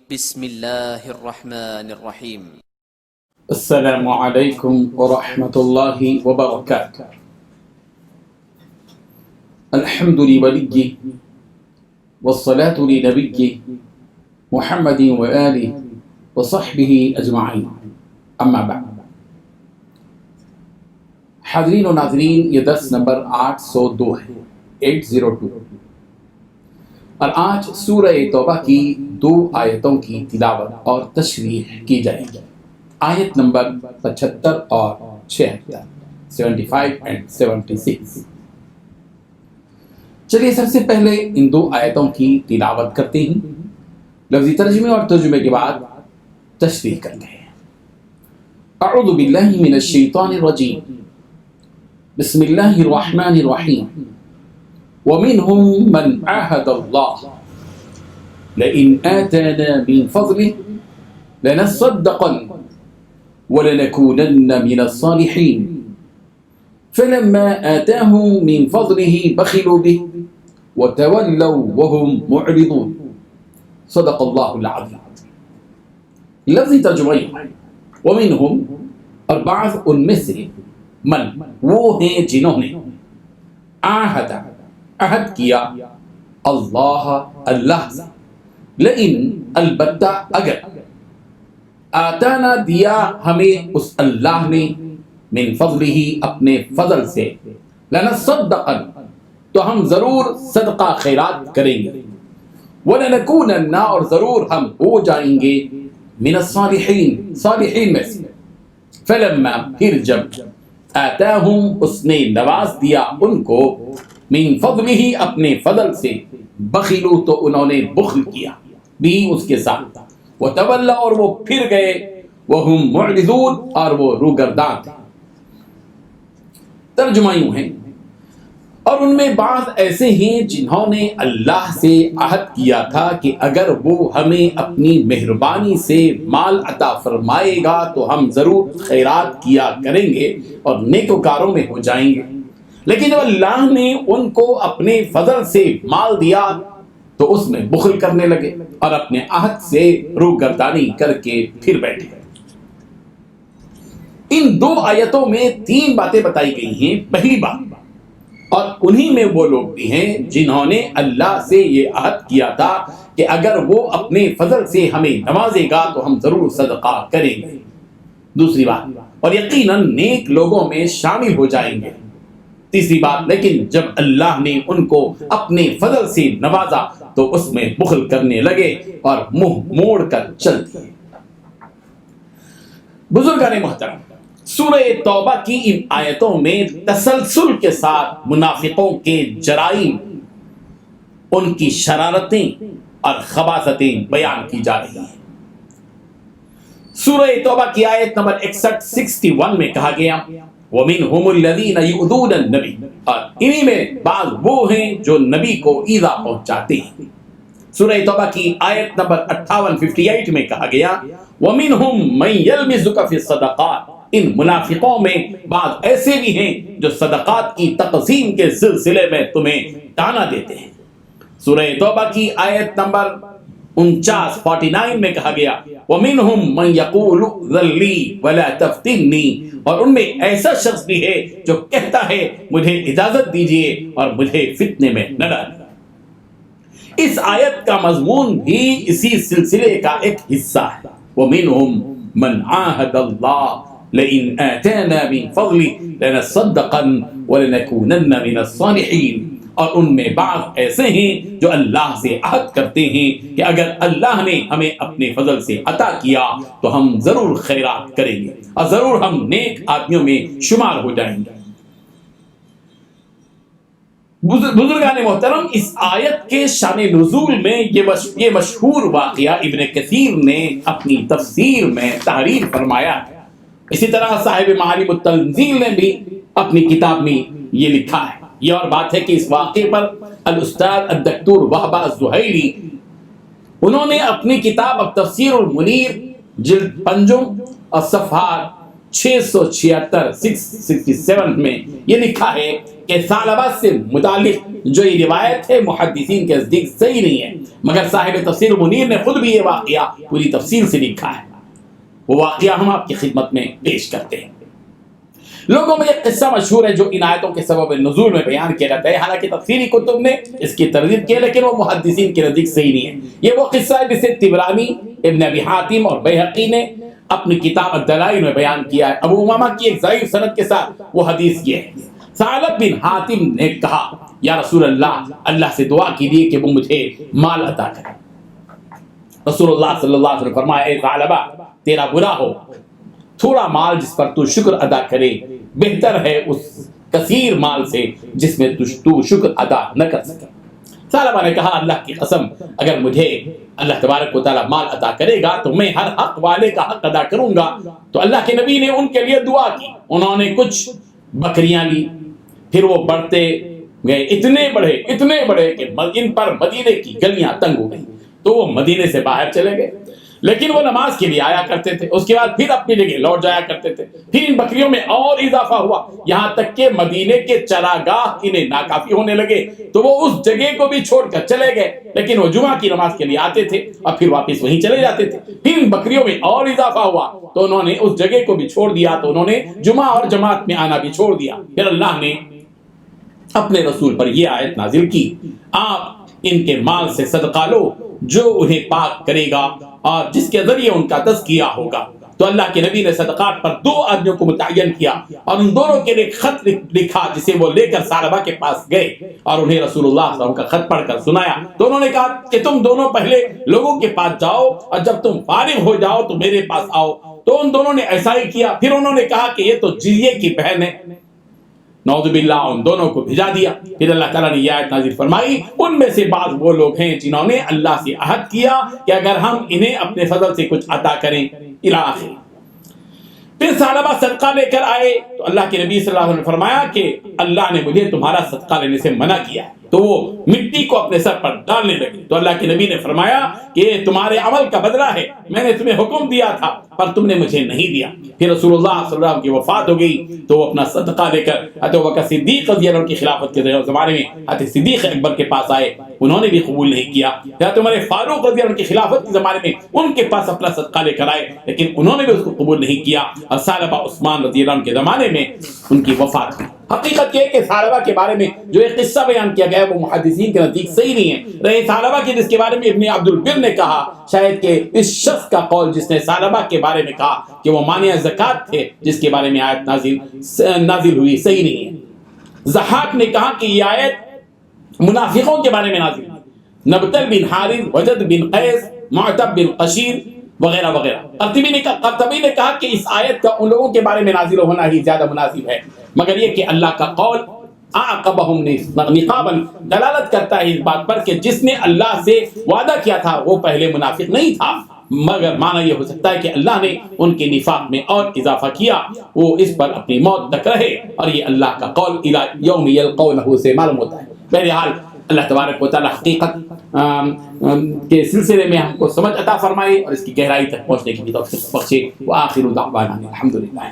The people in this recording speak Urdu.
بسم اللہ الرحمن الرحیم۔ السلام علیکم ورحمۃ اللہ وبرکاتہ۔ الحمد لولی والصلاة لنبی محمد وآلہ وصحبہ اجمعین، اما بعد۔ حاضرین و ناظرین، یہ درس نمبر 802 ہے، 802، اور آج سورہ توبہ کی 2 آیتوں کی تلاوت اور تشریح کی جائے گی، آیت نمبر 75 اور 76، 75 and 76۔ چلیے سب سے پہلے ان 2 آیتوں کی تلاوت کرتے ہیں، لفظی ترجمے اور ترجمے کے بعد تشریح کرتے ہیں۔ اعوذ باللہ من الشیطان الرجیم، بسم اللہ الرحمن الرحیم۔ ومنهم من عاهد الله لئن آتانا من فضله لنصدقن ولنكونن من الصالحين فلما آتاهم من فضله بخلوا به وتولوا وهم معرضون، صدق الله العظيم۔ لفظی ترجمہ ومنهم، اور بعض ان میں سے، من وہ ہیں جنہوں نے، عاہد عہد کیا، اللہ سے، لئن البتہ اگر، آتانا دیا ہمیں اس اللہ نے، من فضلہ اپنے فضل سے، لنصدقن تو ہم ضرور صدقہ خیرات کریں گے، ولنکونن اور ضرور ہم ہو جائیں گے، من الصالحین صالحین میں سے، فلما پھر جب، آتاہم اس نے نواز دیا ان کو، من فضلہ اپنے فضل سے، بخلوا تو انہوں نے بخل کیا، بھی اس کے ساتھ، وتولوا اور وہ پھر گئے، وہم معرضون اور وہ روگردان تھے۔ ترجمہ یوں ہے، اور ان میں بعض ایسے ہیں جنہوں نے اللہ سے عہد کیا تھا کہ اگر وہ ہمیں اپنی مہربانی سے مال عطا فرمائے گا تو ہم ضرور خیرات کیا کریں گے اور نیکوکاروں میں ہو جائیں گے، لیکن جب اللہ نے ان کو اپنے فضل سے مال دیا تو اس میں بخل کرنے لگے اور اپنے عہد سے روگردانی کر کے پھر بیٹھے۔ ان 2 آیتوں میں 3 باتیں بتائی گئی ہیں۔ پہلی بات، اور انہی میں وہ لوگ بھی ہیں جنہوں نے اللہ سے یہ عہد کیا تھا کہ اگر وہ اپنے فضل سے ہمیں نوازے گا تو ہم ضرور صدقہ کریں گے۔ دوسری بات، اور یقیناً نیک لوگوں میں شامل ہو جائیں گے۔ تیسری بات، لیکن جب اللہ نے ان کو اپنے فضل سے نوازا تو اس میں بخل کرنے لگے اور منہ موڑ کر چل دیے۔ بزرگان محترم، سورہ توبہ کی ان آیتوں میں تسلسل کے ساتھ منافقوں کے جرائم، ان کی شرارتیں اور خباثتیں بیان کی جا رہی ہیں۔ سورہ توبہ کی آیت نمبر 61 میں کہا گیا، وَمِنْهُمُ الَّذِينَ يُؤْذُونَ النَّبِيَّ، اور انہی میں بعض وہ ہیں جو نبی کو ایذا پہنچاتے ہیں۔ سورہ توبہ کی آیت نمبر 58 میں کہا گیا، وَمِنْهُمْ مَنْ يَلْمِزُكَ فِي الصَّدَقَاتِ، ان منافقوں میں بعض ایسے بھی ہیں جو صدقات کی تقسیم کے سلسلے میں تمہیں تانا دیتے ہیں۔ سورہ توبہ کی آیت نمبر 49 میں کہا گیا، وَمِنْهُمْ مَنْ يَقُولُ ذَلِّي وَلَا تَفْتِنِّي، اور ان میں ایسا شخص بھی ہے جو کہتا ہے مجھے اجازت دیجئے اور مجھے فتنے میں نہ ڈالیں۔ اس آیت کا مضمون بھی اسی سلسلے کا ایک حصہ ہے۔ وَمِنْهُمْ مَنْ عَاهَدَ اللَّهَ لَئِنْ آتَانَا مِنْ فَضْلِهِ لَنَصَّدَّقَنَّ وَلَنَكُونَنَّ مِنَ الصَّالِحِينَ، اور ان میں بعض ایسے ہیں جو اللہ سے عہد کرتے ہیں کہ اگر اللہ نے ہمیں اپنے فضل سے عطا کیا تو ہم ضرور خیرات کریں گے اور ضرور ہم نیک آدمیوں میں شمار ہو جائیں گے۔ بزرگان محترم، اس آیت کے شان نزول میں یہ مشہور واقعہ ابن کثیر نے اپنی تفسیر میں تحریر فرمایا ہے۔ اسی طرح صاحب معالم التنزیل نے بھی اپنی کتاب میں یہ لکھا ہے۔ یہ اور بات ہے کہ اس واقعے پر الاستاذ الدکتور وہبہ الزہیری، انہوں نے اپنی کتاب تفسیر المنیر جلد 5 اور صفحات 676 667 میں یہ لکھا ہے کہ ثعلبہ سے متعلق جو یہ روایت ہے محدثین کے نزدیک صحیح نہیں ہے، مگر صاحب تفسیر منیر نے خود بھی یہ واقعہ پوری تفصیل سے لکھا ہے، وہ واقعہ ہم آپ کی خدمت میں پیش کرتے ہیں۔ لوگوں میں یہ قصہ مشہور ہے جو ان آیتوں کے سبب نزول میں بیان کیا جاتا ہے، حالانکہ تفسیری کتب نے اس کی تردید کی، لیکن وہ محدثین کے نزدیک صحیح نہیں ہے۔ یہ وہ قصہ ہے جسے طبرانی، ابن ابی حاتم اور بیہقی نے اپنی کتاب الدلائل میں بیان کیا ہے۔ ابو امامہ کی ایک ضعیف سند کے ساتھ وہ حدیث یہ ہے، ثعلب بن حاتم نے کہا یا رسول اللہ سے دعا کیجیے کہ وہ مجھے مال عطا کرے۔ رسول اللہ صلی اللہ علیہ وسلم فرمایا، اے ثعلبہ تیرا برا ہو، تھوڑا مال جس پر تو شکر ادا کرے بہتر ہے اس کثیر مال سے جس میں تو شکر ادا نہ کر سکے۔ ثعلبہ نے کہا، اللہ کی قسم اگر مجھے اللہ تبارک و تعالیٰ مال عطا کرے گا تو میں ہر حق والے کا حق ادا کروں گا۔ تو اللہ کے نبی نے ان کے لیے دعا کی، انہوں نے کچھ بکریاں لی، پھر وہ بڑھتے گئے، اتنے بڑھے کہ ان پر مدینے کی گلیاں تنگ ہو گئی، تو وہ مدینے سے باہر چلے گئے، لیکن وہ نماز کے لیے آیا کرتے تھے، اس کے بعد پھر اپنی جگہ لوٹ جایا کرتے تھے۔ پھر ان بکریوں میں اور اضافہ ہوا، یہاں تک کہ مدینے کے چراگاہ انہیں ناکافی ہونے لگے، تو وہ اس جگہ کو بھی چھوڑ کر چلے گئے، لیکن وہ جمعہ کی نماز کے لیے آتے تھے اور پھر واپس وہیں چلے جاتے تھے۔ پھر ان بکریوں میں اور اضافہ ہوا تو انہوں نے اس جگہ کو بھی چھوڑ دیا، تو انہوں نے جمعہ اور جماعت میں آنا بھی چھوڑ دیا۔ پھر اللہ نے اپنے رسول پر یہ آیت نازل کی، آپ ان کے مال سے صدقہ لو جو انہیں پاک کرے گا اور جس کے ذریعے ان کا تزکیہ ہوگا۔ تو اللہ کے نبی نے صدقات پر 2 آدمیوں کو متعین کیا اور ان دونوں کے لیے ایک خط لکھا جسے وہ لے کر ثعلبہ کے پاس گئے اور انہیں رسول اللہ صلی اللہ علیہ وسلم کا خط پڑھ کر سنایا۔ تو انہوں نے کہا کہ تم دونوں پہلے لوگوں کے پاس جاؤ اور جب تم فارغ ہو جاؤ تو میرے پاس آؤ۔ تو ان دونوں نے ایسا ہی کیا۔ پھر انہوں نے کہا کہ یہ تو جزیے کی بہن ہے، نعوذ باللہ، ان دونوں کو بھیجا دیا۔ پھر اللہ تعالیٰ نے یہ آیت نازل فرمائی، ان میں سے بعض وہ لوگ ہیں جنہوں نے اللہ سے عہد کیا کہ اگر ہم انہیں اپنے فضل سے کچھ عطا کریں، الی آخر۔ پھر ثعلبہ صدقہ لے کر آئے تو اللہ کے نبی صلی اللہ علیہ وسلم نے فرمایا کہ اللہ نے مجھے تمہارا صدقہ لینے سے منع کیا ہے، تو وہ مٹی کو اپنے سر پر ڈالنے لگے۔ تو اللہ کے نبی نے فرمایا کہ یہ تمہارے عمل کا بدلہ ہے، میں نے تمہیں حکم دیا تھا پر تم نے مجھے نہیں دیا۔ پھر رسول اللہ صلی اللہ علیہ وسلم کی وفات ہو گئی تو وہ اپنا صدقہ لے کر حضرت ابوبکر صدیق رضی اللہ عنہ کی خلافت کے زمانے میں حضرت صدیق اکبر کے پاس آئے، انہوں نے بھی قبول نہیں کیا۔ حضرت عمر فاروق رضی اللہ عنہ کی خلافت کے زمانے میں ان کے پاس اپنا صدقہ لے کر آئے، لیکن انہوں نے بھی اس کو قبول نہیں کیا، اور ثعلبہ عثمان رضی اللہ عنہ کے زمانے میں ان کی وفات ہوئی۔ حقیقت یہ ہے کہ ثعلبہ کے بارے میں جو ایک قصہ بیان کیا گیا ہے وہ محدثین کے نزدیک صحیح نہیں ہے۔ رہے ثعلبہ کی جس کے بارے میں ابن عبد البر نے کہا، شاید کہ اس شخص کا قول جس نے ثعلبہ کے بارے میں کہا کہ وہ مانع زکوٰۃ تھے جس کے بارے میں آیت نازل ہوئی، صحیح نہیں ہے۔ ضحاک نے کہا کہ یہ آیت منافقوں کے بارے میں نازل ہوئی، نبتل بن حارث، وجد بن قیس، معتب بن قشیر وغیرہ وغیرہ۔ قرطبی نے کہا کہ اس آیت کا ان لوگوں کے بارے میں نازل ہونا ہی زیادہ مناسب ہے، مگر یہ کہ اللہ کا قول اعقبہم نقابا دلالت کرتا ہے اس بات پر کہ جس نے اللہ سے وعدہ کیا تھا وہ پہلے منافق نہیں تھا، مگر معنی یہ ہو سکتا ہے کہ اللہ نے ان کے نفاق میں اور اضافہ کیا، وہ اس پر اپنی موت تک رہے، اور یہ اللہ کا قول الی یوم یلقونہ سے معلوم ہوتا ہے۔ بہرحال اللہ تبارک و تعالی حقیقت کے سلسلے میں ہم کو سمجھ عطا فرمائے اور اس کی گہرائی تک پہنچنے کی توفیق بخشے۔ وآخر دعوانا الحمدللہ۔